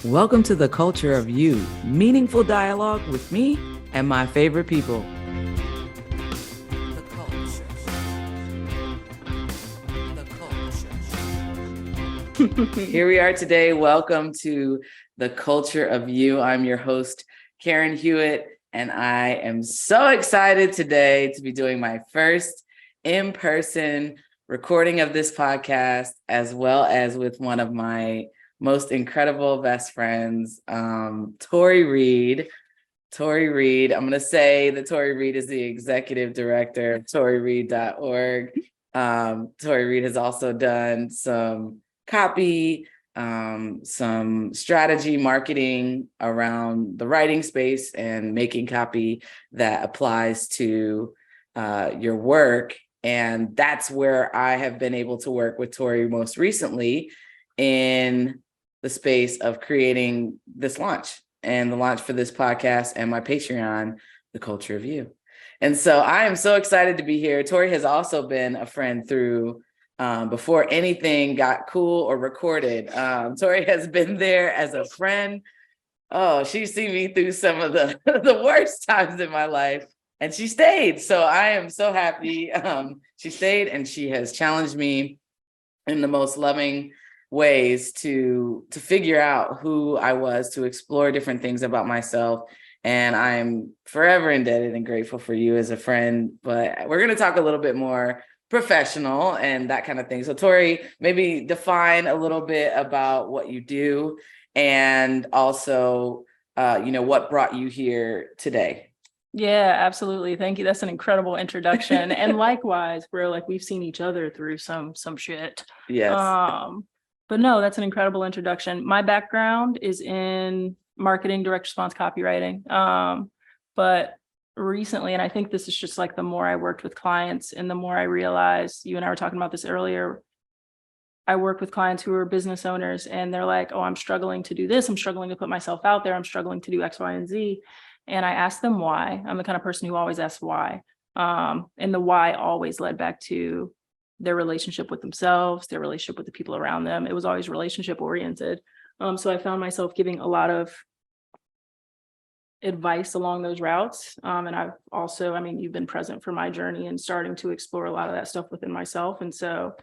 Welcome to the Culture of You, meaningful dialogue with me and my favorite people. The culture. Here we are today. Welcome to the Culture of You. I'm your host, Karen Hewitt, and I am so excited today to be doing my first in-person recording of this podcast, as well as with one of my most incredible best friends, Tori Reid. Tori Reid. I'm going to say that Tori Reid is the executive director of ToriReid.org. Tori Reid has also done some copy, some strategy marketing around the writing space and making copy that applies to your work. And that's where I have been able to work with Tori most recently in the space of creating this launch and the launch for this podcast and my Patreon, The Culture of You. And so I am so excited to be here. Tori has also been a friend through before anything got cool or recorded. Tori has been there as a friend. Oh, she's seen me through some of the, the worst times in my life. And she stayed. So I am so happy. She stayed and she has challenged me in the most loving ways to figure out who I was, to explore different things about myself. And I'm forever indebted and grateful for you as a friend. But we're going to talk a little bit more professional and that kind of thing. So Tori, maybe define a little bit about what you do and also, what brought you here today. Yeah, absolutely. Thank you. That's an incredible introduction. And likewise, bro, like we've seen each other through some shit. Yes. But no, that's an incredible introduction. My background is in marketing, direct response copywriting. But recently, and I think this is just like the more I worked with clients and the more I realized, you and I were talking about this earlier, I work with clients who are business owners and they're like, oh, I'm struggling to do this. I'm struggling to put myself out there. I'm struggling to do X, Y, and Z. And I ask them why. I'm the kind of person who always asks why. And the why always led back to their relationship with themselves, their relationship with the people around them. It was always relationship oriented. So I found myself giving a lot of advice along those routes. And I've also, you've been present for my journey and starting to explore a lot of that stuff within myself. And so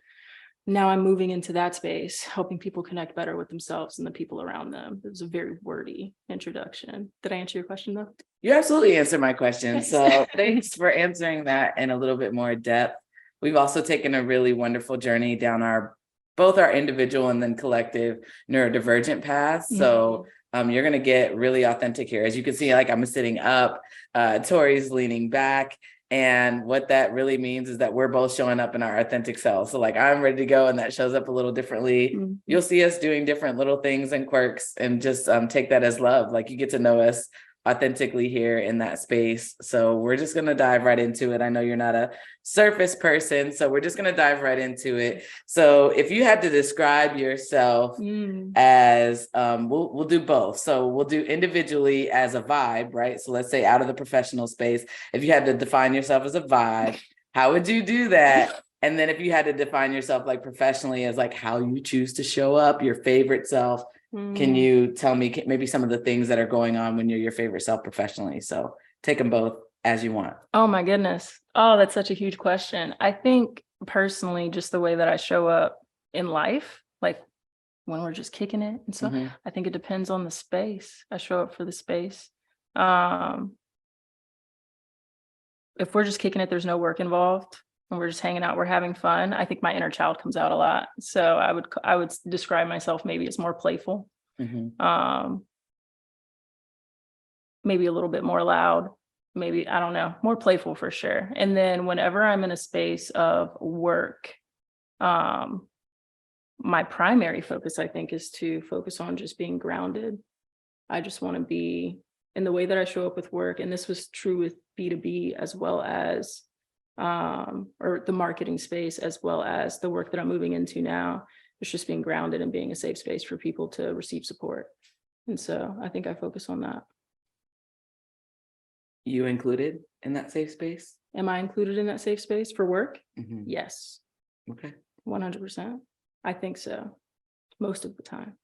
now I'm moving into that space, helping people connect better with themselves and the people around them. It was a very wordy introduction. Did I answer your question though? You absolutely answered my question. So thanks for answering that in a little bit more depth. We've also taken a really wonderful journey down both our individual and then collective neurodivergent paths. So you're going to get really authentic here. As you can see, like I'm sitting up, Tori's leaning back. And what that really means is that we're both showing up in our authentic selves. So like I'm ready to go and that shows up a little differently. Mm-hmm. You'll see us doing different little things and quirks and just take that as love. Like you get to know us authentically here in that space. So we're just going to dive right into it. I know you're not a surface person, so we're just going to dive right into it. So if you had to describe yourself as, we'll do both. So we'll do individually as a vibe, right? So let's say out of the professional space, if you had to define yourself as a vibe, how would you do that? And then if you had to define yourself like professionally as like how you choose to show up, your favorite self, can you tell me maybe some of the things that are going on when you're your favorite self professionally? So take them both as you want. Oh my goodness. Oh, that's such a huge question. I think personally, just the way that I show up in life, like when we're just kicking it and stuff, I think it depends on the space. I show up for the space. If we're just kicking it, there's no work involved. And we're just hanging out, we're having fun. I think my inner child comes out a lot. So I would describe myself maybe as more playful, maybe a little bit more loud, maybe, I don't know, more playful for sure. And then whenever I'm in a space of work, my primary focus, I think, is to focus on just being grounded. I just want to be in the way that I show up with work. And this was true with B2B as well as or the marketing space, as well as the work that I'm moving into now. It's just being grounded and being a safe space for people to receive support. And so I think I focus on that. You included in that safe space? Am I included in that safe space for work? Yes. Okay. 100%. I think so. Most of the time.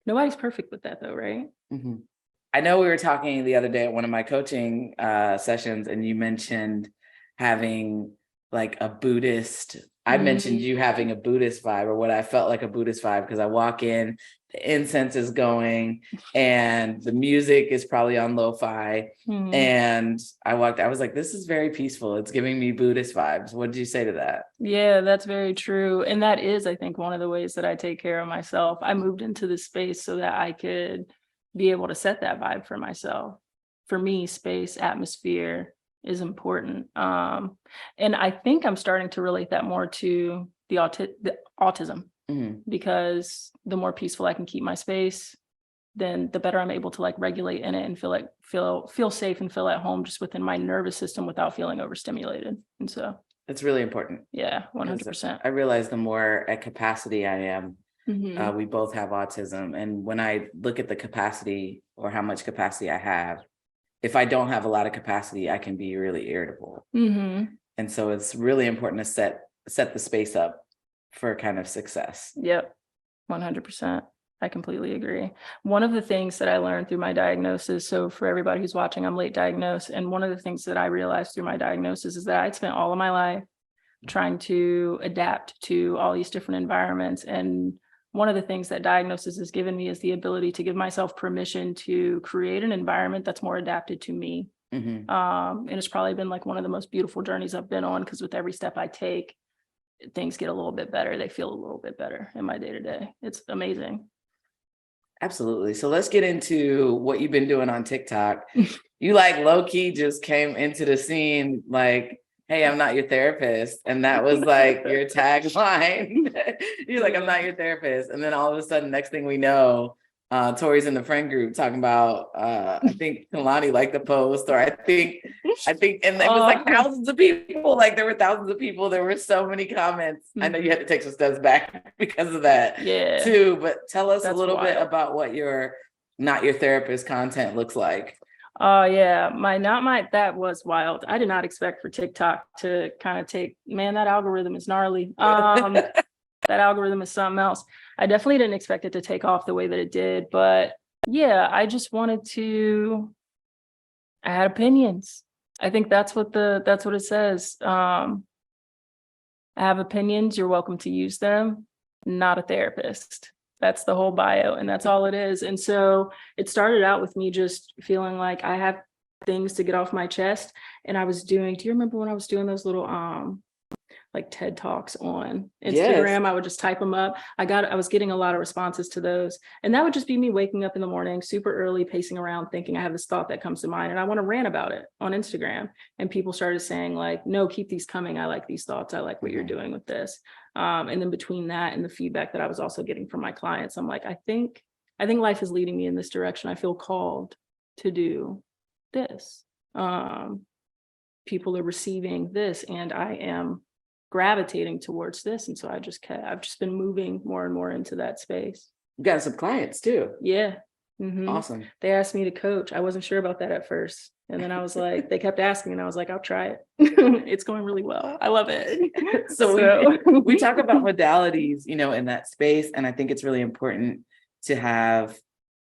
Nobody's perfect with that though, right? Mhm. I know we were talking the other day at one of my coaching sessions, and you mentioned having like a Buddhist. I mentioned you having a Buddhist vibe, or what I felt like a Buddhist vibe, because I walk in, the incense is going, and the music is probably on lo-fi. And I was like, this is very peaceful. It's giving me Buddhist vibes. What did you say to that? Yeah, that's very true. And that is, I think, one of the ways that I take care of myself. I moved into this space so that I could be able to set that vibe for myself. For me, space, atmosphere is important. And I think I'm starting to relate that more to the autism, because the more peaceful I can keep my space, then the better I'm able to like regulate in it and feel safe and feel at home just within my nervous system without feeling overstimulated. And so It's really important. yeah, 100%. I realize the more at capacity I am, we both have autism. And when I look at the capacity or how much capacity I have, if I don't have a lot of capacity, I can be really irritable. And so it's really important to set the space up for kind of success. Yep, 100%. I completely agree. One of the things that I learned through my diagnosis, so for everybody who's watching, I'm late diagnosed. And one of the things that I realized through my diagnosis is that I'd spent all of my life trying to adapt to all these different environments. And one of the things that diagnosis has given me is the ability to give myself permission to create an environment that's more adapted to me. And it's probably been like one of the most beautiful journeys I've been on, because with every step I take, things get a little bit better. They feel a little bit better in my day-to-day. It's amazing. Absolutely. So let's get into what you've been doing on TikTok. You like low-key just came into the scene like, hey, I'm not your therapist. And that was like your tagline. You're like, I'm not your therapist. And then all of a sudden, next thing we know, Tori's in the friend group talking about, I think Kalani liked the post, or I think, and it was like thousands of people. Like there were thousands of people. There were so many comments. I know you had to take some steps back because of that too, but tell us a little bit about what your not your therapist content looks like. Oh yeah, that was wild. I did not expect for TikTok to kind of that algorithm is gnarly. That algorithm is something else. I definitely didn't expect it to take off the way that it did, but yeah, I just wanted to add opinions. I think that's what it says. I have opinions, you're welcome to use them, not a therapist. That's the whole bio, and that's all it is. And so it started out with me just feeling like I have things to get off my chest. And do you remember when I was doing those little like TED Talks on Instagram? Yes. I would just type them up. I was getting a lot of responses to those. And that would just be me waking up in the morning super early, pacing around, thinking I have this thought that comes to mind and I want to rant about it on Instagram. And people started saying like, no, keep these coming. I like these thoughts. I like what you're doing with this. And then between that and the feedback that I was also getting from my clients, I'm like, I think life is leading me in this direction. I feel called to do this. People are receiving this and I am gravitating towards this. And so I've just been moving more and more into that space. You got some clients too. Yeah. Awesome. They asked me to coach. I wasn't sure about that at first. And then I was like, they kept asking and I was like, I'll try it. It's going really well. I love it. So we talk about modalities, in that space. And I think it's really important to have,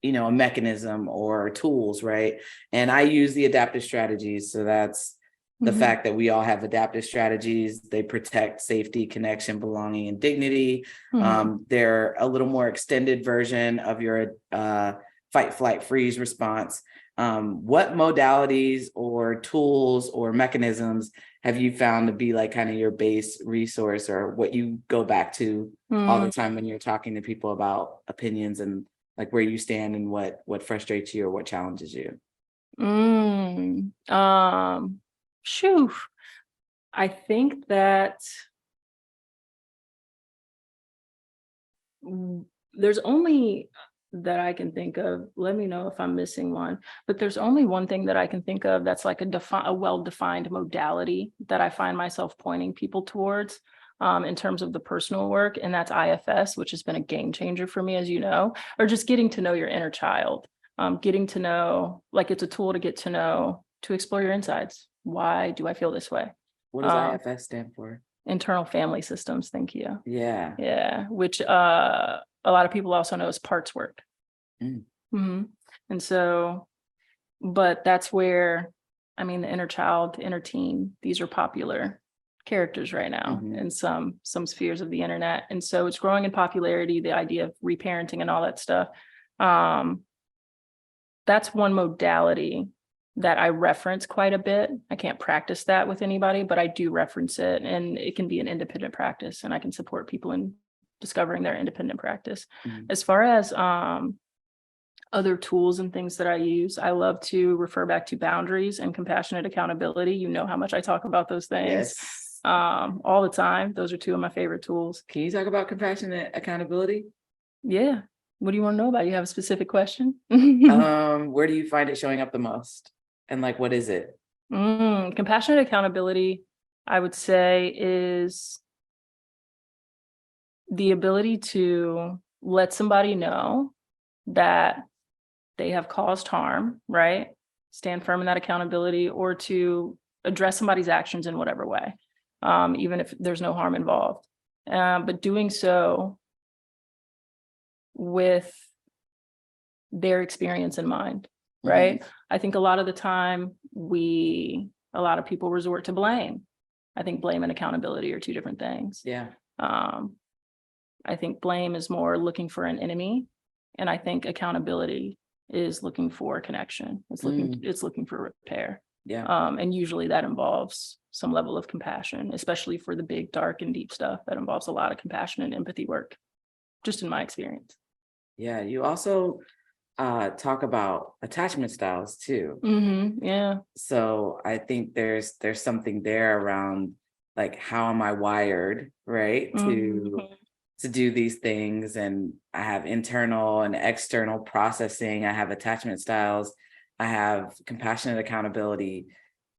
a mechanism or tools, right? And I use the adaptive strategies. So that's the fact that we all have adaptive strategies. They protect safety, connection, belonging, and dignity. They're a little more extended version of your fight, flight, freeze response. What modalities or tools or mechanisms have you found to be like kind of your base resource, or what you go back to all the time when you're talking to people about opinions and like where you stand and what frustrates you or what challenges you? I think that there's only that I can think of. Let me know if I'm missing one, but there's only one thing that I can think of that's like a well-defined modality that I find myself pointing people towards in terms of the personal work. And that's IFS, which has been a game changer for me, as you know, or just getting to know your inner child, getting to know, like it's a tool to get to know, to explore your insides. Why do I feel this way? What does IFS stand for? Internal family systems. Thank you. Yeah. Yeah. Which a lot of people also know as parts work. Mm. And so, but that's where, I mean, the inner child, inner teen, these are popular characters right now in some spheres of the internet. And so it's growing in popularity, the idea of reparenting and all that stuff. That's one modality that I reference quite a bit. I can't practice that with anybody, but I do reference it, and it can be an independent practice, and I can support people in discovering their independent practice. As far as other tools and things that I use, I love to refer back to boundaries and compassionate accountability. You know how much I talk about those things all the time. Those are two of my favorite tools. Can you talk about compassionate accountability? Yeah. What do you want to know about? You have a specific question? Where do you find it showing up the most? And like, what is it? Compassionate accountability, I would say, is the ability to let somebody know that they have caused harm, right? Stand firm in that accountability, or to address somebody's actions in whatever way, even if there's no harm involved. But doing so with their experience in mind, right? I think a lot of the time a lot of people resort to blame. I think blame and accountability are two different things. Yeah. I think blame is more looking for an enemy, and I think accountability is looking for connection. It's looking for repair. Yeah. And usually that involves some level of compassion, especially for the big, dark, and deep stuff. That involves a lot of compassion and empathy work, just in my experience. Yeah. You also talk about attachment styles too. Yeah. So I think there's something there around like, how am I wired, right? To do these things. And I have internal and external processing. I have attachment styles. I have compassionate accountability.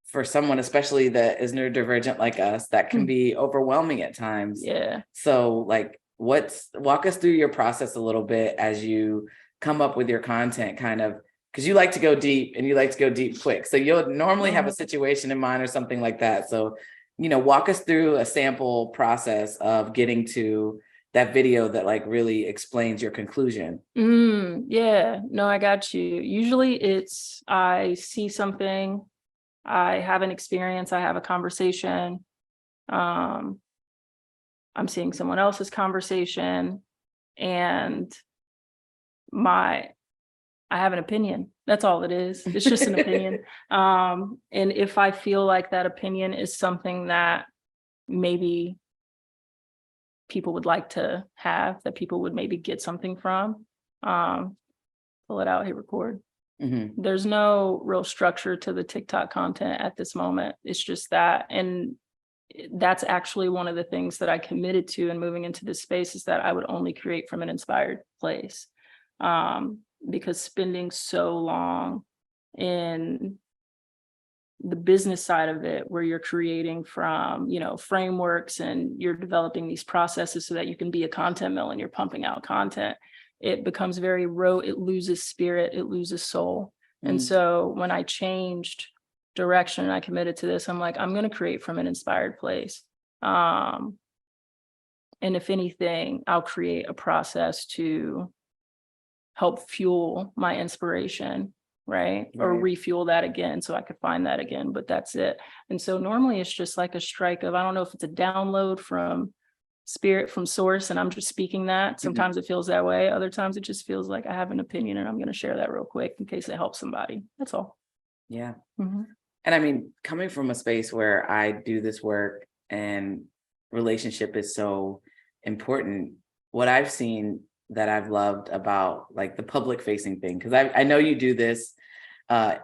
For someone, especially that is neurodivergent like us, that can be overwhelming at times. Yeah. So like, walk us through your process a little bit as you come up with your content, kind of, because you like to go deep and you like to go deep quick. So you'll normally have a situation in mind or something like that. So, walk us through a sample process of getting to that video that like really explains your conclusion. Yeah, no, I got you. Usually it's, I see something, I have an experience, I have a conversation. I'm seeing someone else's conversation, and I have an opinion. That's all it is. It's just an opinion. And if I feel like that opinion is something that maybe people would like to have, that people would maybe get something from, pull it out, hit record. There's no real structure to the TikTok content at this moment. It's just that. And that's actually one of the things that I committed to in moving into this space, is that I would only create from an inspired place. Because spending so long in the business side of it, where you're creating from, frameworks, and you're developing these processes so that you can be a content mill and you're pumping out content, it becomes very rote. It loses spirit, it loses soul. And so when I changed direction and I committed to this, I'm like, I'm going to create from an inspired place. And if anything, I'll create a process to help fuel my inspiration, right? Or refuel that again, so I could find that again, but that's it. And so normally it's just like a strike of, I don't know if it's a download from spirit, from source, and I'm just speaking that. Sometimes it feels that way. Other times it just feels like I have an opinion and I'm going to share that real quick in case it helps somebody. That's all. Yeah. And I mean, coming from a space where I do this work and relationship is so important, what I've seen that I've loved about like the public facing thing, because I know you do this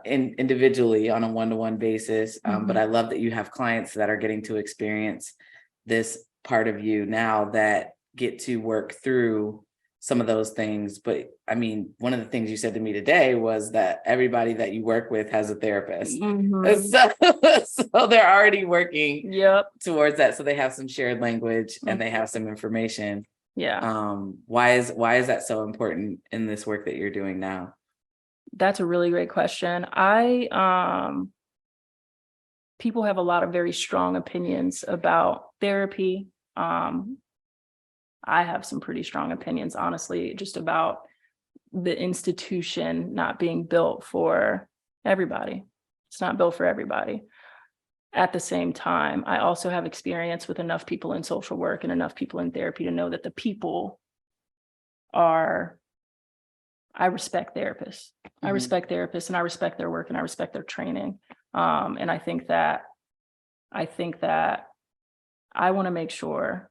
individually on a one-to-one basis, but I love that you have clients that are getting to experience this part of you now, that get to work through some of those things. But I mean, one of the things you said to me today was that everybody that you work with has a therapist. So they're already working towards that. So they have some shared language and they have some information. Yeah. Why is that so important in this work that you're doing now? That's a really great question. People have a lot of very strong opinions about therapy. I have some pretty strong opinions, honestly, just about the institution not being built for everybody. It's not built for everybody. At the same time, I also have experience with enough people in social work and enough people in therapy to know that the people are, I respect therapists. I respect therapists, and I respect their work, and I respect their training. And I think that I want to make sure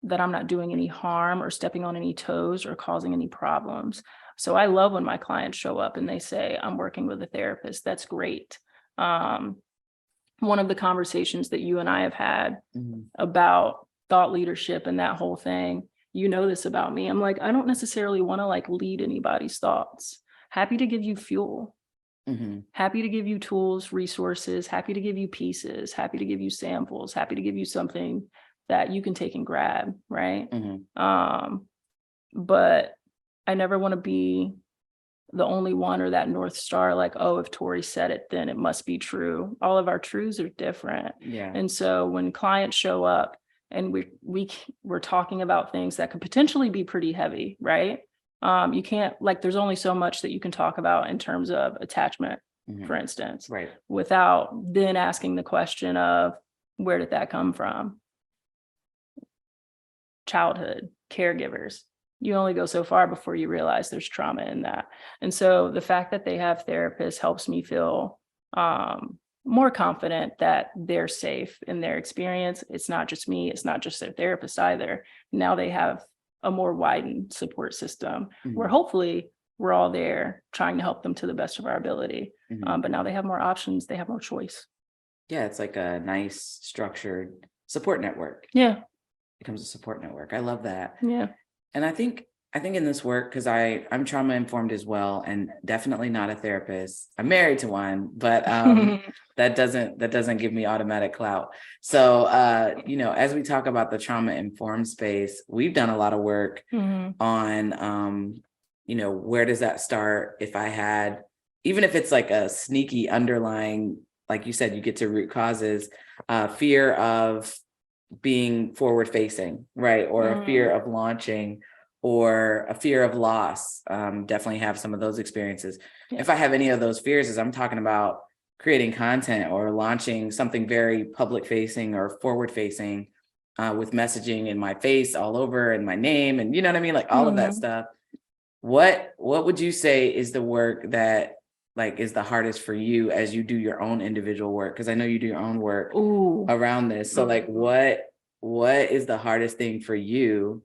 that I'm not doing any harm or stepping on any toes or causing any problems. So I love when my clients show up and they say, I'm working with a therapist. That's great. One of the conversations that you and I have had about thought leadership and that whole thing, you know this about me. I'm like, I don't necessarily want to like lead anybody's thoughts. Happy to give you fuel. Happy to give you tools, resources, happy to give you pieces, happy to give you samples, happy to give you something that you can take and grab, right? But I never want to be the only one or that North Star, like, oh, if Tori said it, then it must be true. All of our truths are different. Yeah. And so when clients show up and we're talking about things that could potentially be pretty heavy, right? You can't, like, there's only so much that you can talk about in terms of attachment, for instance, Right. without then asking the question of, where did that come from? Childhood, caregivers. You only go so far before you realize there's trauma in that. And so the fact that they have therapists helps me feel more confident that they're safe in their experience. It's not just me, it's not just their therapist either. Now they have a more widened support system where hopefully we're all there trying to help them to the best of our ability. But now they have more options, they have more choice. Yeah, it's like a nice structured support network. Yeah. It becomes a support network. I love that. Yeah. And I think in this work, because I'm trauma informed as well, and definitely not a therapist. I'm married to one, but that doesn't give me automatic clout. So as we talk about the trauma informed space, we've done a lot of work on where does that start? If I had, even if it's like a sneaky underlying, like you said, you get to root causes, fear of being forward facing, right? Or a fear of launching, or a fear of loss. Definitely have some of those experiences. Yeah. If I have any of those fears, as I'm talking about creating content or launching something very public facing or forward facing, with messaging in my face all over and my name, and you know what I mean? Like all of that stuff. What would you say is the work that like is the hardest for you as you do your own individual work? Because I know you do your own work around this. So like what is the hardest thing for you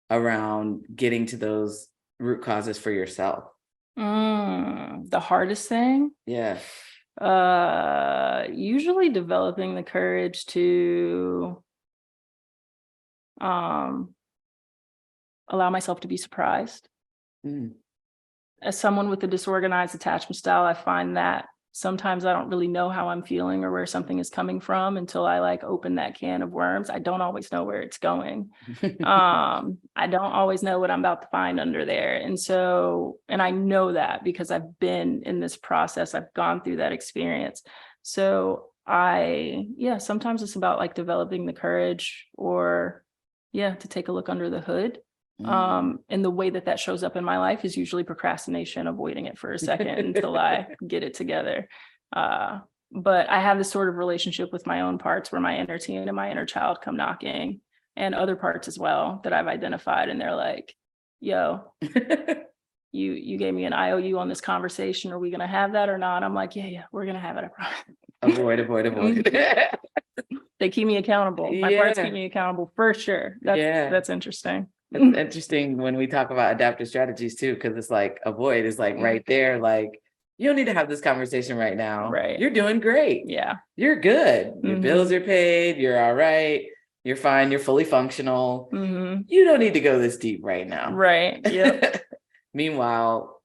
around getting to those root causes for yourself? The hardest thing? Yeah. Usually developing the courage to allow myself to be surprised. As someone with a disorganized attachment style, I find that sometimes I don't really know how I'm feeling or where something is coming from until I like open that can of worms. I don't always know where it's going. I don't always know what I'm about to find under there. And I know that because I've been in this process. I've gone through that experience. So sometimes it's about like developing the courage to take a look under the hood. And the way that shows up in my life is usually procrastination, avoiding it for a second until I get it together. But I have this sort of relationship with my own parts where my inner teen and my inner child come knocking, and other parts as well that I've identified. And they're like, yo, you gave me an IOU on this conversation. Are we going to have that or not? I'm like, yeah, we're going to have it. I promise. Avoid. They keep me accountable. My parts keep me accountable for sure. That's interesting. It's interesting when we talk about adaptive strategies too, because it's like avoid is like right there. Like, you don't need to have this conversation right now. Right. You're doing great. Yeah. You're good. Your bills are paid. You're all right. You're fine. You're fully functional. You don't need to go this deep right now. Right. Yep. Meanwhile,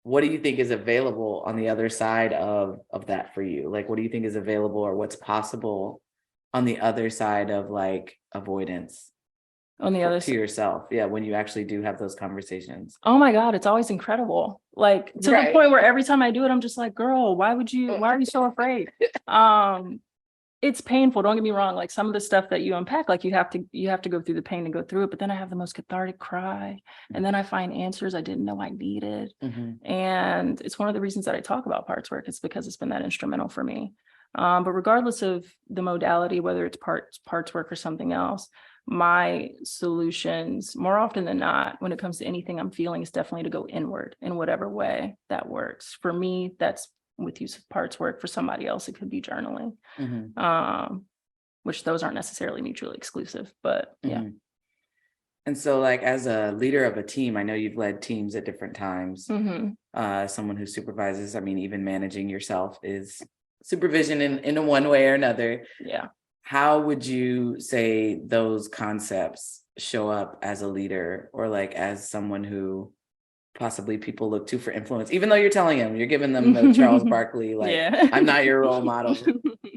what do you think is available on the other side of that for you? Like, what do you think is available, or what's possible on the other side of like avoidance? On the other to yourself, when you actually do have those conversations. Oh my God, it's always incredible. Like to the point where every time I do it, I'm just like, girl, why are you so afraid? it's painful. Don't get me wrong. Like some of the stuff that you unpack, like you have to go through the pain to go through it. But then I have the most cathartic cry. And then I find answers I didn't know I needed. And it's one of the reasons that I talk about parts work. It's because it's been that instrumental for me. But regardless of the modality, whether it's parts work or something else, my solutions, more often than not, when it comes to anything I'm feeling, is definitely to go inward in whatever way that works. For me, that's with use of parts work. For somebody else, it could be journaling, which those aren't necessarily mutually exclusive, but yeah. And so like as a leader of a team, I know you've led teams at different times. Someone who supervises, I mean, even managing yourself is supervision in a one way or another. Yeah. How would you say those concepts show up as a leader, or like as someone who possibly people look to for influence, even though you're telling them, you're giving them the Charles Barkley, like, I'm not your role model.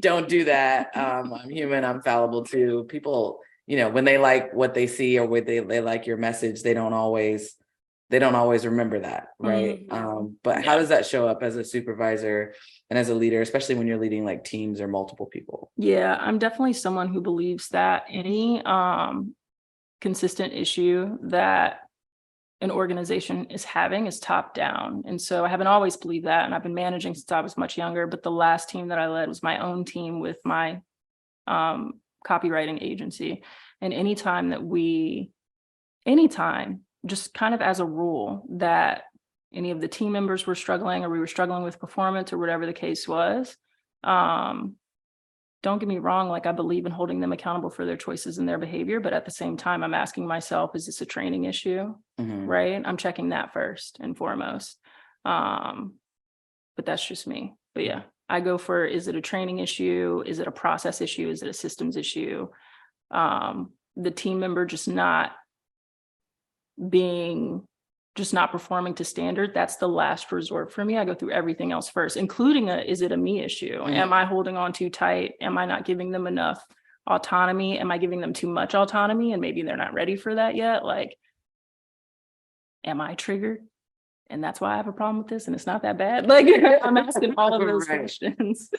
Don't do that. I'm human, I'm fallible too. People, when they like what they see or what they like your message, they don't always remember that. Right. But how does that show up as a supervisor and as a leader, especially when you're leading like teams or multiple people? Yeah, I'm definitely someone who believes that any consistent issue that an organization is having is top down. And so I haven't always believed that. And I've been managing since I was much younger, but the last team that I led was my own team with my copywriting agency. And anytime, just kind of as a rule, that any of the team members were struggling or we were struggling with performance or whatever the case was, don't get me wrong, like I believe in holding them accountable for their choices and their behavior, but at the same time, I'm asking myself, is this a training issue? Right? I'm checking that first and foremost. But that's just me. But yeah, I go for, is it a training issue? Is it a process issue? Is it a systems issue? The team member just not performing to standard, that's the last resort for me. I go through everything else first, including is it a me issue? Am I holding on too tight? Am I not giving them enough autonomy? Am I giving them too much autonomy and maybe they're not ready for that yet? Like, am I triggered? And that's why I have a problem with this and it's not that bad. Like I'm asking all of those questions.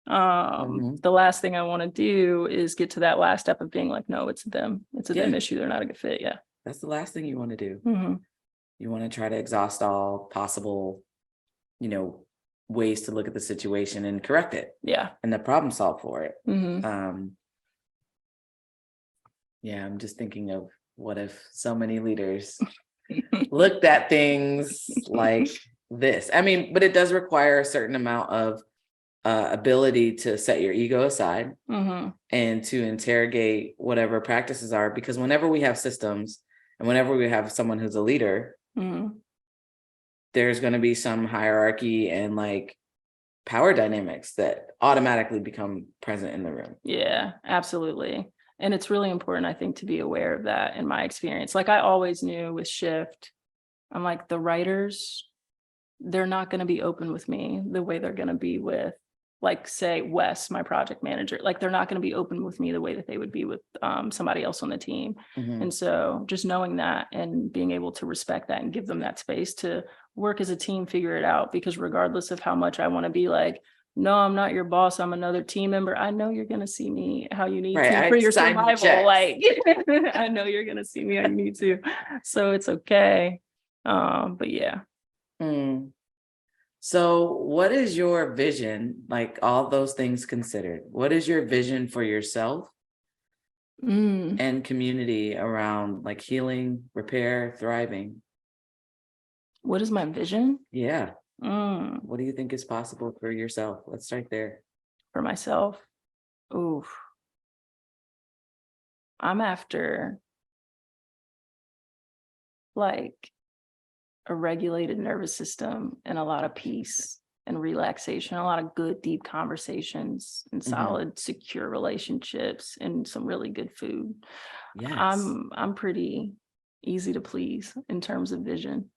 The last thing I want to do is get to that last step of being like, no, it's them. It's a them issue. They're not a good fit. Yeah. That's the last thing you want to do. You want to try to exhaust all possible, ways to look at the situation and correct it. Yeah. And the problem solve for it. I'm just thinking of what if so many leaders looked at things like this. I mean, but it does require a certain amount of ability to set your ego aside and to interrogate whatever practices are, because whenever we have systems and whenever we have someone who's a leader, there's going to be some hierarchy and like power dynamics that automatically become present in the room. Yeah, absolutely. And it's really important, I think, to be aware of that in my experience. Like I always knew with Shift, I'm like, the writers, they're not going to be open with me the way they're going to be with, like, say, Wes, my project manager. Like they're not going to be open with me the way that they would be with somebody else on the team. And so just knowing that and being able to respect that and give them that space to work as a team, figure it out. Because regardless of how much I want to be like, no, I'm not your boss, I'm another team member, I know you're going to see me how you need to for your survival. Like, I know you're going to see me how you need to. So it's okay. But yeah. So what is your vision, like all those things considered? What is your vision for yourself and community around like healing, repair, thriving? What is my vision? Yeah. What do you think is possible for yourself? Let's start there. For myself? Oof. I'm after like a regulated nervous system and a lot of peace and relaxation, a lot of good, deep conversations and solid, secure relationships and some really good food. Yes. I'm pretty easy to please in terms of vision.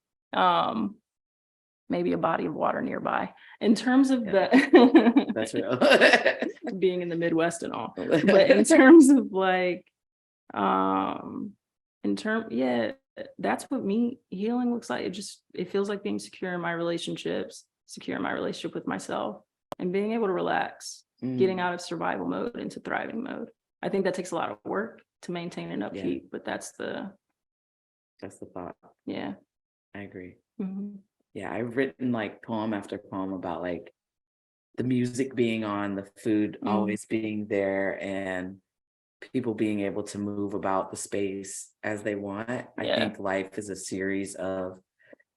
Maybe a body of water nearby. In terms of the that's real. Being in the Midwest and all. But in terms of like that's what healing looks like. It feels like being secure in my relationships, secure in my relationship with myself, and being able to relax getting out of survival mode into thriving mode. I think that takes a lot of work to maintain and upkeep, but that's the thought. Yeah. I agree. Mhm. Yeah, I've written like poem after poem about like the music being on, the food always being there, and people being able to move about the space as they want. I think life is a series of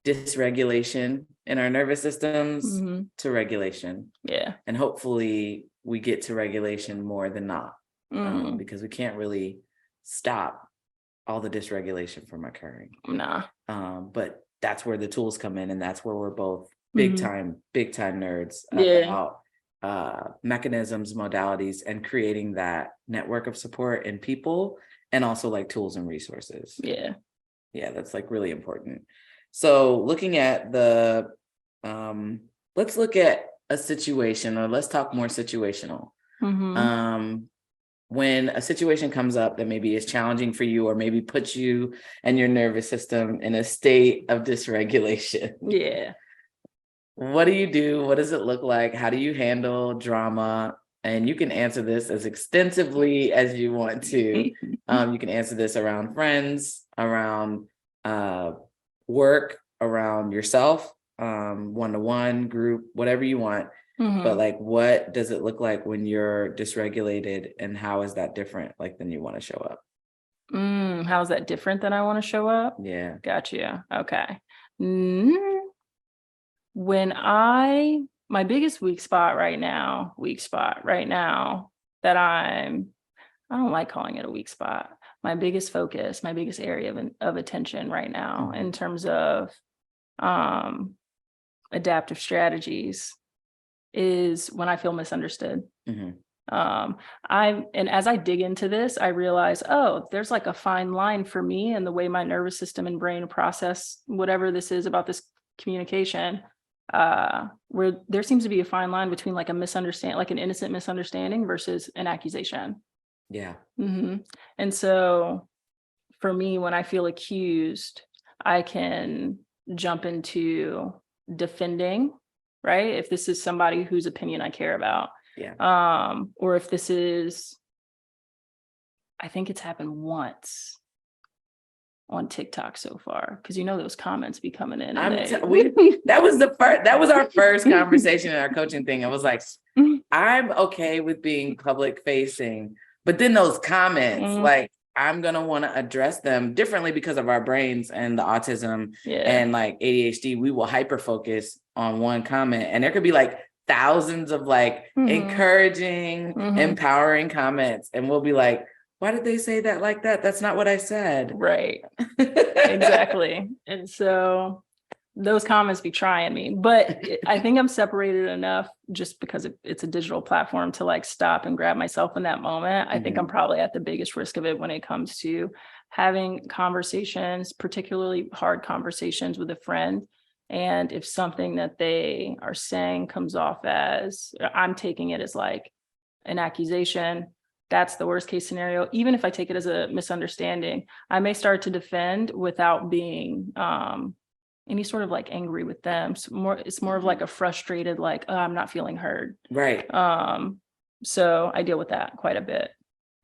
dysregulation in our nervous systems to regulation. Yeah. And hopefully we get to regulation more than not, because we can't really stop all the dysregulation from occurring. Nah. But that's where the tools come in, and that's where we're both big time nerds about mechanisms, modalities, and creating that network of support in people, and also like tools and resources. Yeah, that's like really important. So looking at the let's look at a situation, or let's talk more situational. When a situation comes up that maybe is challenging for you, or maybe puts you and your nervous system in a state of dysregulation. Yeah. What do you do? What does it look like? How do you handle drama? And you can answer this as extensively as you want to. You can answer this around friends, around work, around yourself, one-to-one, group, whatever you want. But like, what does it look like when you're dysregulated, and how is that different, like, than you want to show up? How is that different than I want to show up? Yeah. Gotcha. Okay. My biggest weak spot right now that I don't like calling it a weak spot. My biggest focus, my biggest area of attention right now in terms of adaptive strategies is when I feel misunderstood. And as I dig into this, I realize, there's like a fine line for me and the way my nervous system and brain process whatever this is about this communication, where there seems to be a fine line between like an innocent misunderstanding versus an accusation. Yeah. And so for me, when I feel accused, I can jump into defending, right? If this is somebody whose opinion I care about. Yeah. Or if this is, I think it's happened once on TikTok so far, because those comments be coming in. That was our first conversation in our coaching thing. I was like, I'm okay with being public facing, but then those comments, like, I'm gonna want to address them differently because of our brains and the autism and like ADHD. We will hyper focus on one comment, and there could be like thousands of like encouraging, empowering comments, and we'll be like, why did they say that like that? That's not what I said. Right. Exactly. And so those comments be trying me, but I think I'm separated enough just because it's a digital platform to like stop and grab myself in that moment. I think I'm probably at the biggest risk of it when it comes to having conversations, particularly hard conversations with a friend. And if something that they are saying comes off as, I'm taking it as like an accusation, that's the worst case scenario. Even if I take it as a misunderstanding, I may start to defend without being any sort of like angry with them. It's more of like a frustrated, like, I'm not feeling heard. Right. So I deal with that quite a bit.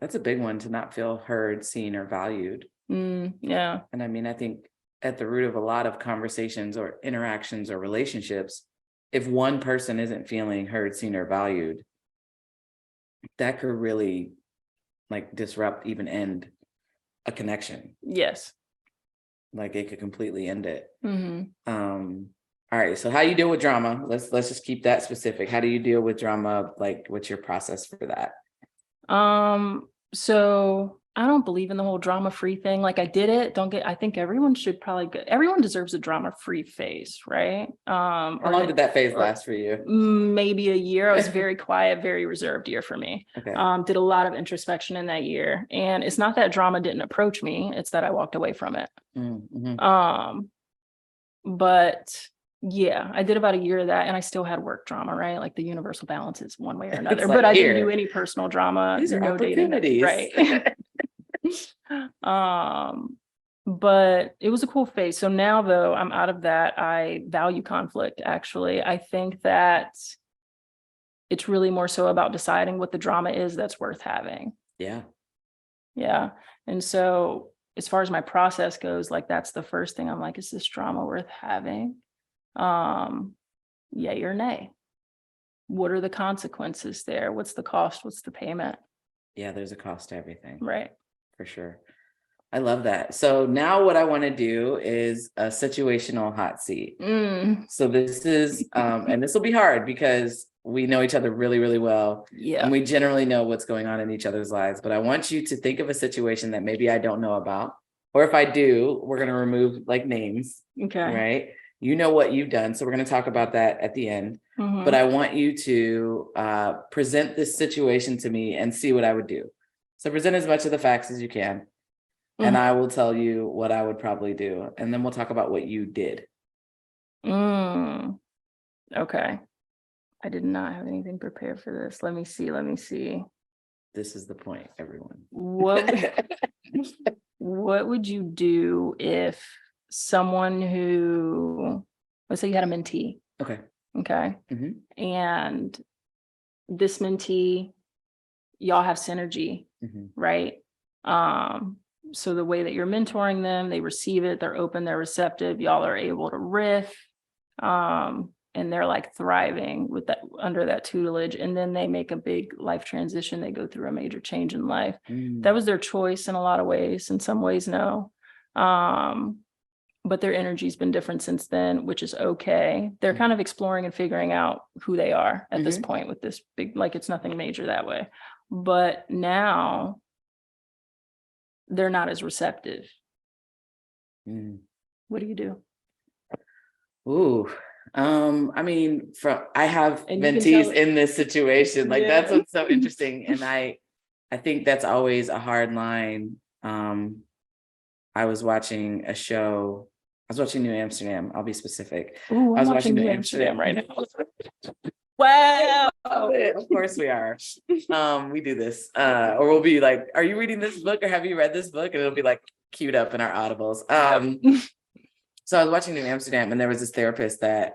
That's a big one, to not feel heard, seen, or valued. Yeah. And I mean, I think at the root of a lot of conversations or interactions or relationships, if one person isn't feeling heard, seen, or valued, that could really like disrupt, even end a connection. Yes. Like it could completely end it. All right. So how you deal with drama? Let's just keep that specific. How do you deal with drama? Like, what's your process for that? So I don't believe in the whole drama-free thing. Like I did it. I think everyone deserves a drama-free phase, right? How long did that phase last for you? Maybe a year. I was very quiet, very reserved year for me. Okay. Did a lot of introspection in that year. And it's not that drama didn't approach me. It's that I walked away from it. But yeah, I did about a year of that, and I still had work drama, right? Like the universal balance is one way or another, but I didn't do any personal drama. These are opportunities. Right. But it was a cool phase. So now though I'm out of that, I value conflict. Actually, I think that it's really more so about deciding what the drama is that's worth having. Yeah. Yeah. And so as far as my process goes, like that's the first thing I'm like, is this drama worth having? Yay or nay? What are the consequences there? What's the cost? What's the payment? Yeah, there's a cost to everything. Right. For sure. I love that. So now what I want to do is a situational hot seat. So this is, and this will be hard because we know each other really, really well. Yeah. And we generally know what's going on in each other's lives. But I want you to think of a situation that maybe I don't know about. Or if I do, we're going to remove like names. Okay. Right. You know what you've done. So we're going to talk about that at the end. But I want you to present this situation to me and see what I would do. So present as much of the facts as you can. And I will tell you what I would probably do. And then we'll talk about what you did. Okay. I did not have anything prepared for this. Let me see. This is the point, everyone. What would you do if someone who, let's say you had a mentee. Okay. And this mentee, y'all have synergy, right? So the way that you're mentoring them, they receive it, they're open, they're receptive, y'all are able to riff, and they're like thriving with that under that tutelage. And then they make a big life transition. They go through a major change in life. That was their choice in a lot of ways. In some ways, no. But their energy's been different since then, which is okay. They're kind of exploring and figuring out who they are at this point with this big, like it's nothing major that way. But now they're not as receptive. What do you do? Ooh, I mean, I have And mentees in this situation. Like that's what's so interesting. And I think that's always a hard line. I was watching a show. I was watching New Amsterdam. I'll be specific. Ooh, I was watching watching New Amsterdam right now. Wow. Of course we are. We do this. Or we'll be like, are you reading this book or have you read this book? And it'll be like queued up in our audibles. So I was watching New Amsterdam and there was this therapist that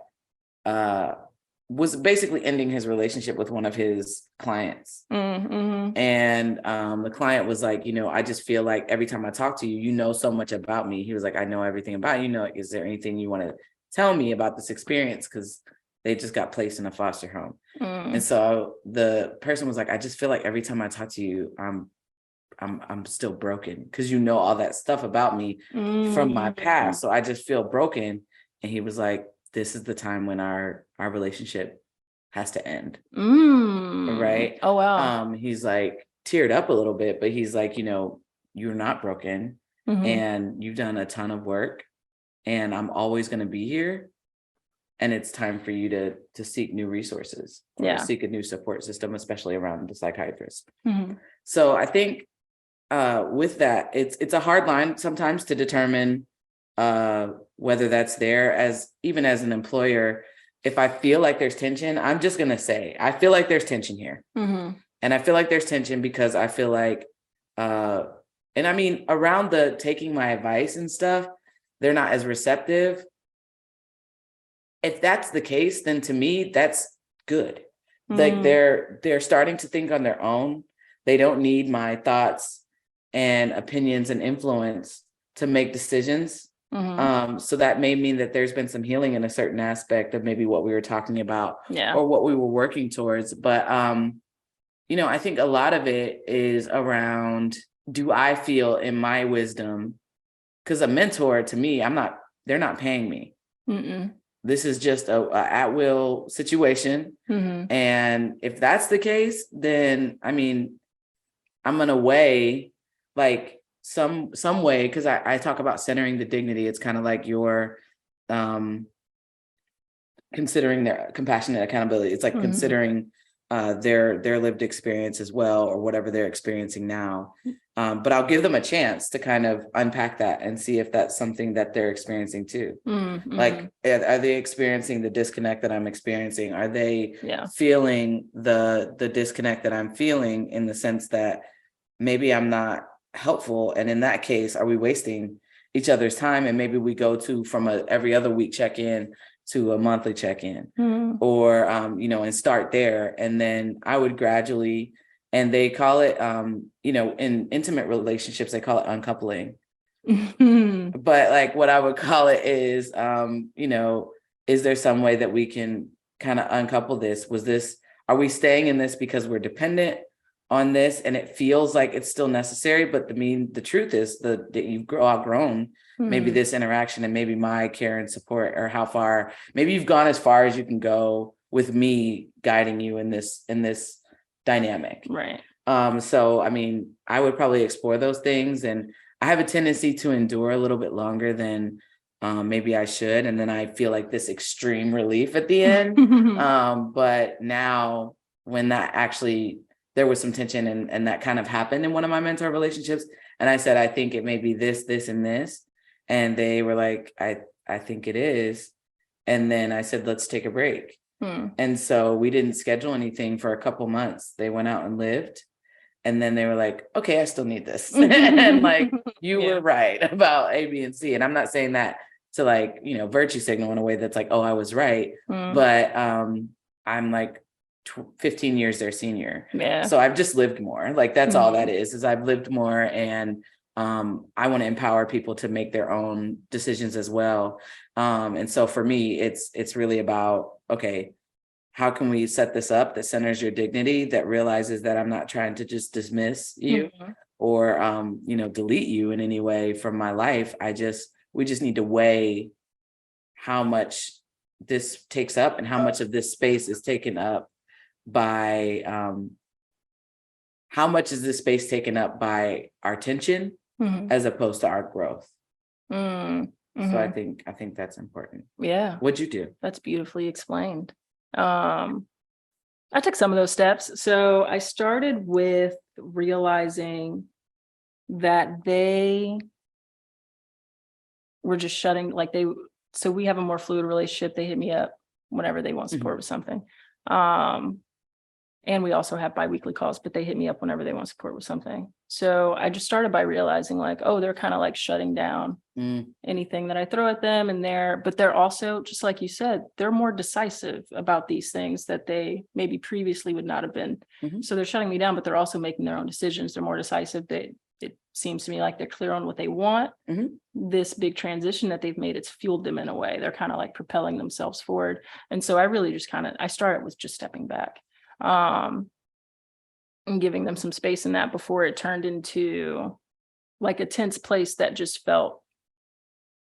was basically ending his relationship with one of his clients. And the client was like, I just feel like every time I talk to you, you know so much about me. He was like, I know everything about you. Is there anything you want to tell me about this experience? Because they just got placed in a foster home. And so the person was like, I just feel like every time I talk to you, I'm still broken because you know all that stuff about me from my past. So I just feel broken. And he was like, this is the time when our relationship has to end. Right. Oh, wow. He's like teared up a little bit, but he's like, you're not broken and you've done a ton of work and I'm always going to be here. And it's time for you to seek new resources or seek a new support system, especially around the psychiatrist. So I think with that, it's a hard line sometimes to determine whether that's there even as an employer. If I feel like there's tension, I'm just going to say, I feel like there's tension here. And I feel like there's tension because I feel like, and I mean, around the taking my advice and stuff, they're not as receptive. If that's the case, then to me, that's good. Like they're starting to think on their own. They don't need my thoughts and opinions and influence to make decisions. So that may mean that there's been some healing in a certain aspect of maybe what we were talking about or what we were working towards. But, I think a lot of it is around, do I feel in my wisdom? Because a mentor to me, they're not paying me. This is just a at-will situation. And if that's the case, then, I mean, I'm going to weigh like some way, because I talk about centering the dignity. It's kind of like you're considering their compassionate accountability. It's like considering their lived experience as well, or whatever they're experiencing now. But I'll give them a chance to kind of unpack that and see if that's something that they're experiencing too. Like, are they experiencing the disconnect that I'm experiencing? Are they feeling the disconnect that I'm feeling, in the sense that maybe I'm not helpful? And in that case, are we wasting each other's time? And maybe we go to from a every other week check-in to a monthly check-in, or, and start there. And then I would gradually, and they call it, in intimate relationships, they call it uncoupling. But like what I would call it is, is there some way that we can kind of uncouple this? Are we staying in this because we're dependent on this and it feels like it's still necessary? But the truth is that you've outgrown maybe this interaction, and maybe my care and support, or how far, maybe you've gone as far as you can go with me guiding you in this dynamic. Right. So, I mean, I would probably explore those things, and I have a tendency to endure a little bit longer than maybe I should. And then I feel like this extreme relief at the end. But now when that actually, there was some tension and that kind of happened in one of my mentor relationships. And I said, I think it may be this, this, and this. And they were like, I think it is. And then I said, let's take a break. And so we didn't schedule anything for a couple months. They went out and lived. And then they were like, okay, I still need this. And like, you were right about A, B, and C. And I'm not saying that to like, virtue signal in a way that's like, oh, I was right. But I'm like 15 years their senior. Yeah. So I've just lived more. Like, that's all that is I've lived more. And I want to empower people to make their own decisions as well. And so for me, it's really about, okay, how can we set this up that centers your dignity, that realizes that I'm not trying to just dismiss you or, delete you in any way from my life. We just need to weigh how much this takes up and how much of this space is taken up by, how much is this space taken up by our tension as opposed to our growth. So I think that's important. Yeah. What'd you do? That's beautifully explained. I took some of those steps. So I started with realizing that they were just shutting, so we have a more fluid relationship. They hit me up whenever they want support with something. And we also have biweekly calls, but they hit me up whenever they want support with something. So I just started by realizing they're kind of like shutting down anything that I throw at them, but they're also, just like you said, they're more decisive about these things that they maybe previously would not have been. So they're shutting me down, but they're also making their own decisions. They're more decisive. It seems to me like they're clear on what they want. This big transition that they've made, it's fueled them in a way. They're kind of like propelling themselves forward. And so I really just I started with just stepping back. And giving them some space in that before it turned into like a tense place that just felt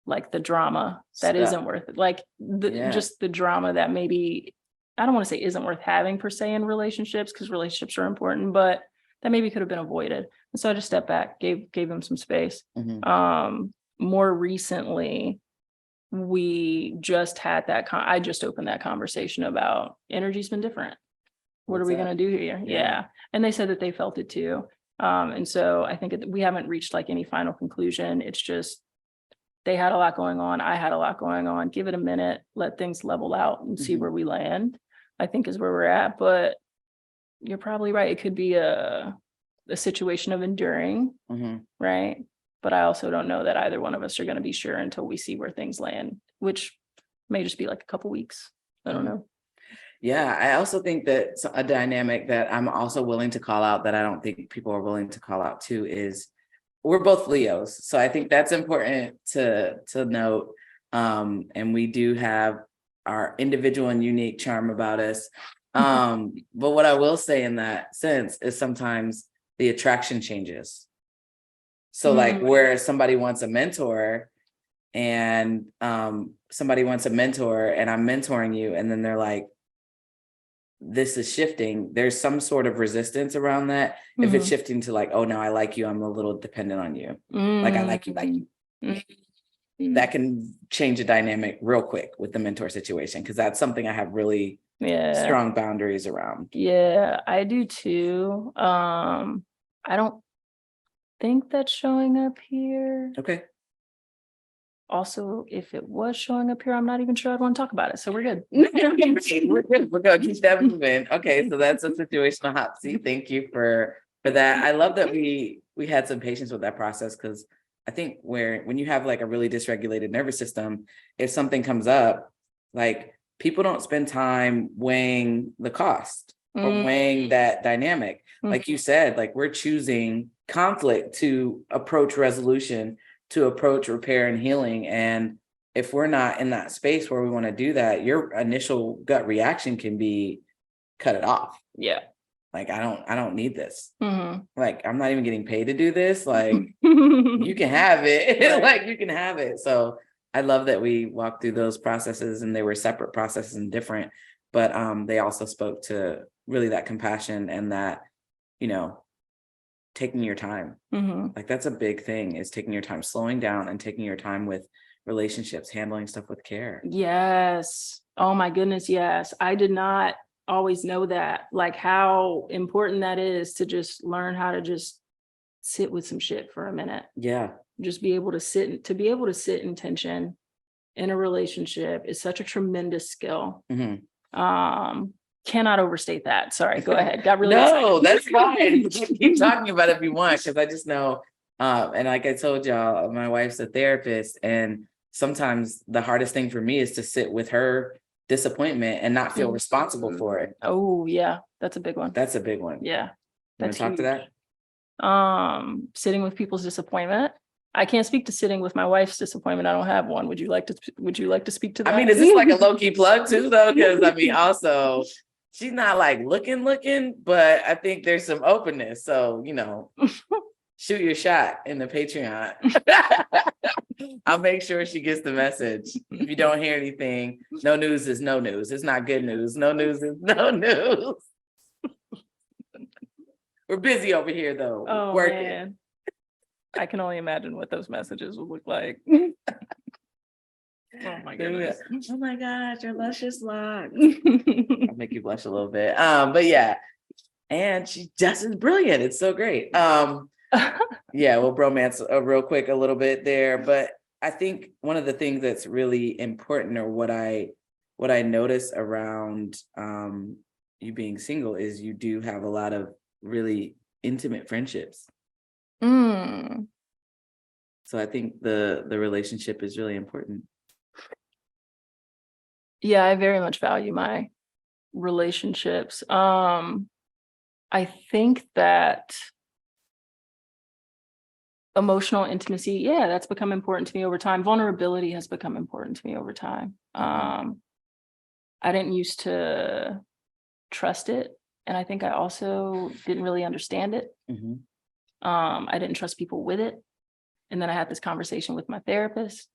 like the drama that isn't worth it. Just the drama that maybe, I don't want to say isn't worth having per se in relationships, because relationships are important, but that maybe could have been avoided. And so I just stepped back, gave them some space. More recently, we just had I just opened that conversation about energy's been different. What are we going to do here? Yeah. And they said that they felt it too. And so I think we haven't reached like any final conclusion. It's just, they had a lot going on. I had a lot going on. Give it a minute, let things level out and see where we land, I think is where we're at. But you're probably right. It could be a situation of enduring, right? But I also don't know that either one of us are going to be sure until we see where things land, which may just be like a couple weeks. I don't know. Yeah, I also think that a dynamic that I'm also willing to call out that I don't think people are willing to call out too is we're both Leos. So I think that's important to note. And we do have our individual and unique charm about us. But what I will say in that sense is sometimes the attraction changes. So like where somebody wants a mentor and somebody wants a mentor and I'm mentoring you, and then they're like, this is shifting. There's some sort of resistance around that. If it's shifting to like, oh, now I like you, I'm a little dependent on you. Like I like you. That can change a dynamic real quick with the mentor situation, because that's something I have really strong boundaries around. Yeah, I do too. I don't think that's showing up here. Okay. Also, if it was showing up here, I'm not even sure I'd want to talk about it. So we're good. We're good. We're going to keep that moving. Okay, so that's a situational hot seat. Thank you for that. I love that we had some patience with that process, because I think when you have like a really dysregulated nervous system, if something comes up, like people don't spend time weighing the cost or weighing that dynamic. Like you said, like we're choosing conflict to approach resolution, to approach repair and healing. And if we're not in that space where we want to do that, your initial gut reaction can be cut it off. Yeah. Like, I don't need this. Mm-hmm. Like, I'm not even getting paid to do this. Like, you can have it. Right. Like, you can have it. So I love that we walked through those processes, and they were separate processes and different, but they also spoke to really that compassion and that, you know, taking your time. Mm-hmm. Like, that's a big thing, is taking your time, slowing down and taking your time with relationships, handling stuff with care. Yes. Oh my goodness. Yes. I did not always know that, like how important that is to just learn how to just sit with some shit for a minute. Yeah. Just be able to sit in tension in a relationship is such a tremendous skill. Mm-hmm. Cannot overstate that. Sorry, go ahead. Got really No, excited. that's fine. Keep talking about it if you want, because I just know, and like I told y'all, my wife's a therapist, and sometimes the hardest thing for me is to sit with her disappointment and not feel responsible for it. Oh yeah, that's a big one. That's a big one. Yeah, You want to talk to that? Sitting with people's disappointment. I can't speak to sitting with my wife's disappointment. I don't have one. Would you like to speak to that? I mean, is this like a low-key plug too, though? Because I mean, also, she's not like looking, but I think there's some openness. So, you know, shoot your shot in the Patreon. I'll make sure she gets the message. If you don't hear anything, no news is no news. It's not good news. No news is no news. We're busy over here, though. Oh, working. Man. I can only imagine what those messages would look like. Oh my goodness. Oh my gosh, your luscious locks. I'll make you blush a little bit. But yeah. And she just is brilliant. It's so great. Yeah, we'll bromance real quick a little bit there. But I think one of the things that's really important, or what I notice around you being single, is you do have a lot of really intimate friendships. So I think the relationship is really important. Yeah, I very much value my relationships. I think that emotional intimacy, yeah, that's become important to me over time. Vulnerability has become important to me over time. I didn't used to trust it, and I think I also didn't really understand it. Mm-hmm. I didn't trust people with it. And then I had this conversation with my therapist,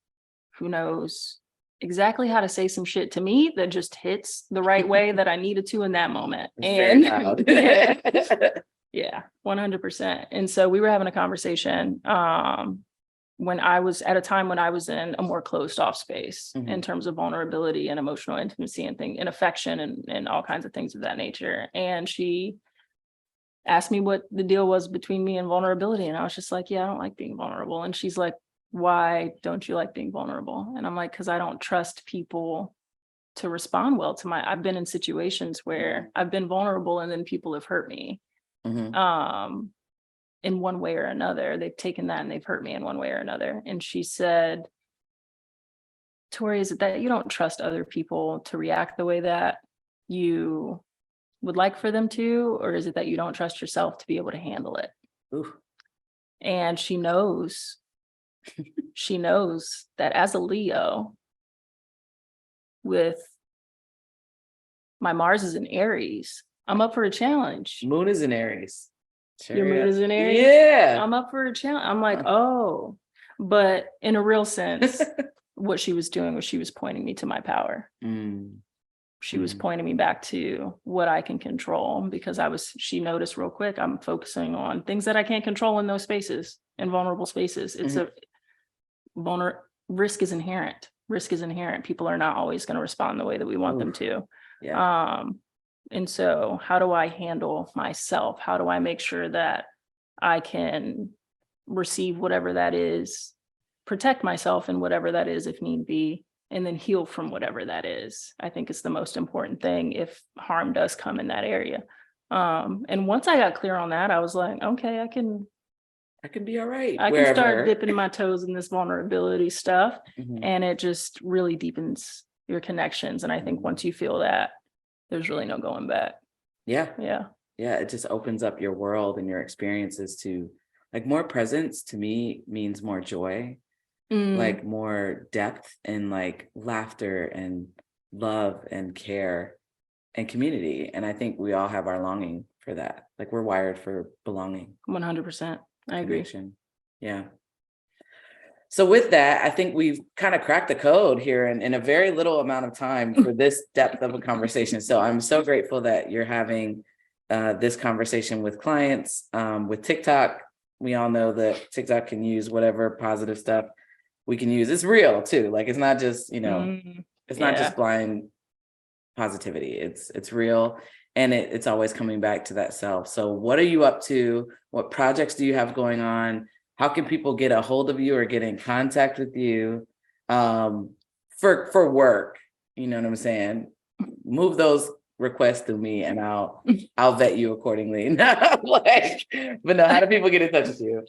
who knows exactly how to say some shit to me that just hits the right way that I needed to in that moment. And yeah, 100%. And so we were having a conversation when I was at a time when I was in a more closed off space in terms of vulnerability and emotional intimacy and affection and all kinds of things of that nature. And she asked me what the deal was between me and vulnerability. And I was just like, yeah, I don't like being vulnerable. And she's like, why don't you like being vulnerable? And I'm like, because I don't trust people to respond well to I've been in situations where I've been vulnerable and then people have hurt me in one way or another. They've taken that and they've hurt me in one way or another. And she said, Tori, is it that you don't trust other people to react the way that you would like for them to, or is it that you don't trust yourself to be able to handle it? Ooh. And she knows that as a Leo, with my Mars is in Aries, I'm up for a challenge. Moon is in Aries. Your moon is in Aries? Yeah. I'm up for a challenge. I'm like, oh, but in a real sense, what she was doing was she was pointing me to my power. She was pointing me back to what I can control, because she noticed real quick, I'm focusing on things that I can't control in those spaces, in vulnerable spaces. It's risk is inherent. Risk is inherent. People are not always going to respond the way that we want them to. Yeah. And so how do I handle myself? How do I make sure that I can receive whatever that is, protect myself in whatever that is if need be, and then heal from whatever that is? I think it's the most important thing if harm does come in that area. And once I got clear on that, I was like, okay, I can be all right. I can start dipping my toes in this vulnerability stuff. And it just really deepens your connections. And I think once you feel that, there's really no going back. Yeah. Yeah. Yeah. It just opens up your world and your experiences to like more presence to me means more joy, like more depth and like laughter and love and care and community. And I think we all have our longing for that. Like we're wired for belonging. 100%. I agree. Connection. Yeah. So with that, I think we've kind of cracked the code here in a very little amount of time for this depth of a conversation. So I'm so grateful that you're having this conversation with clients. With TikTok, we all know that TikTok can use whatever positive stuff we can use. It's real too. Like it's not just, it's not just blind positivity. It's real. And it's always coming back to that self. So what are you up to? What projects do you have going on? How can people get a hold of you or get in contact with you for work? You know what I'm saying? Move those requests to me and I'll vet you accordingly. But no, how do people get in touch with you?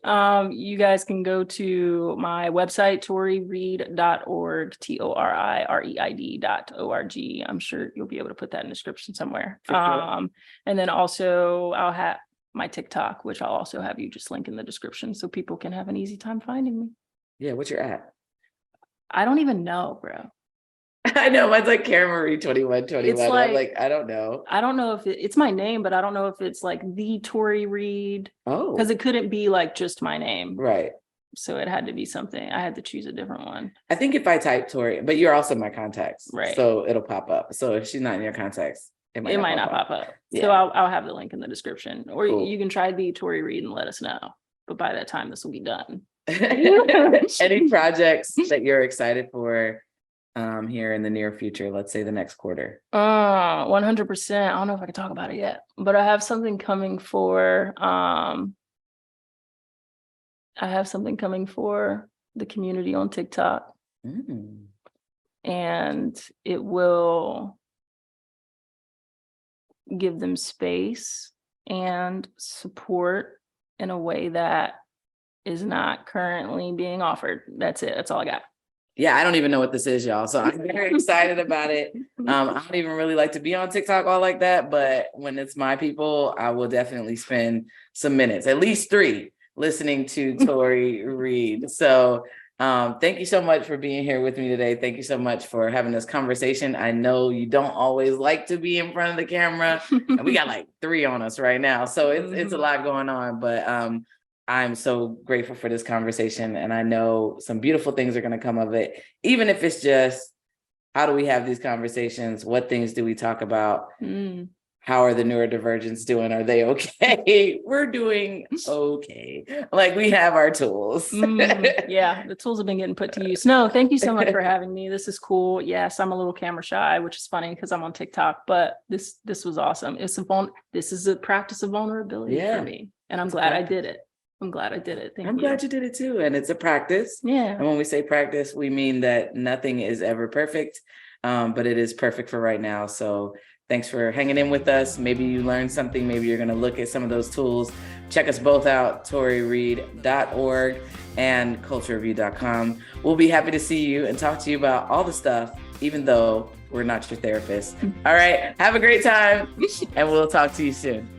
You guys can go to my website, torireid.org, TORIREID.org. I'm sure you'll be able to put that in the description somewhere. Sure. And then also I'll have my TikTok, which I'll also have you just link in the description so people can have an easy time finding me. Yeah, what's your at? I don't even know, bro. I know, mine's like Karen Marie 2121. It's like, I'm like, I don't know. I don't know if it's my name, but I don't know if it's like the Tori Reid. Oh. Because it couldn't be like just my name. Right. So it had to be something. I had to choose a different one. I think if I type Tori, but you're also in my contacts. Right. So it'll pop up. So if she's not in your contacts, it might not pop up. Yeah. So I'll have the link in the description. Or you can try the Tori Reid and let us know. But by that time, this will be done. Any projects that you're excited for here in the near future, let's say the next quarter? 100%. I don't know if I can talk about it yet, but I have something coming for the community on TikTok. And it will give them space and support in a way that is not currently being offered. That's it. That's all I got. Yeah, I don't even know what this is, y'all. So I'm very excited about it. I don't even really like to be on TikTok all like that, but when it's my people, I will definitely spend some minutes, at least 3, listening to Tori Reid. So thank you so much for being here with me today. Thank you so much for having this conversation. I know you don't always like to be in front of the camera, and we got like 3 on us right now. So it's a lot going on, but I'm so grateful for this conversation, and I know some beautiful things are going to come of it, even if it's just, how do we have these conversations? What things do we talk about? How are the neurodivergents doing? Are they okay? We're doing okay. Like we have our tools. Yeah, the tools have been getting put to use. No, thank you so much for having me. This is cool. Yes, I'm a little camera shy, which is funny because I'm on TikTok, but this was awesome. This is a practice of vulnerability for me, and I'm glad I did it. I'm glad I did it. Thank you. I'm glad you did it too. And it's a practice. Yeah. And when we say practice, we mean that nothing is ever perfect, but it is perfect for right now. So thanks for hanging in with us. Maybe you learned something. Maybe you're going to look at some of those tools. Check us both out, torireid.org and culturereview.com. We'll be happy to see you and talk to you about all the stuff, even though we're not your therapist. All right. Have a great time, and we'll talk to you soon.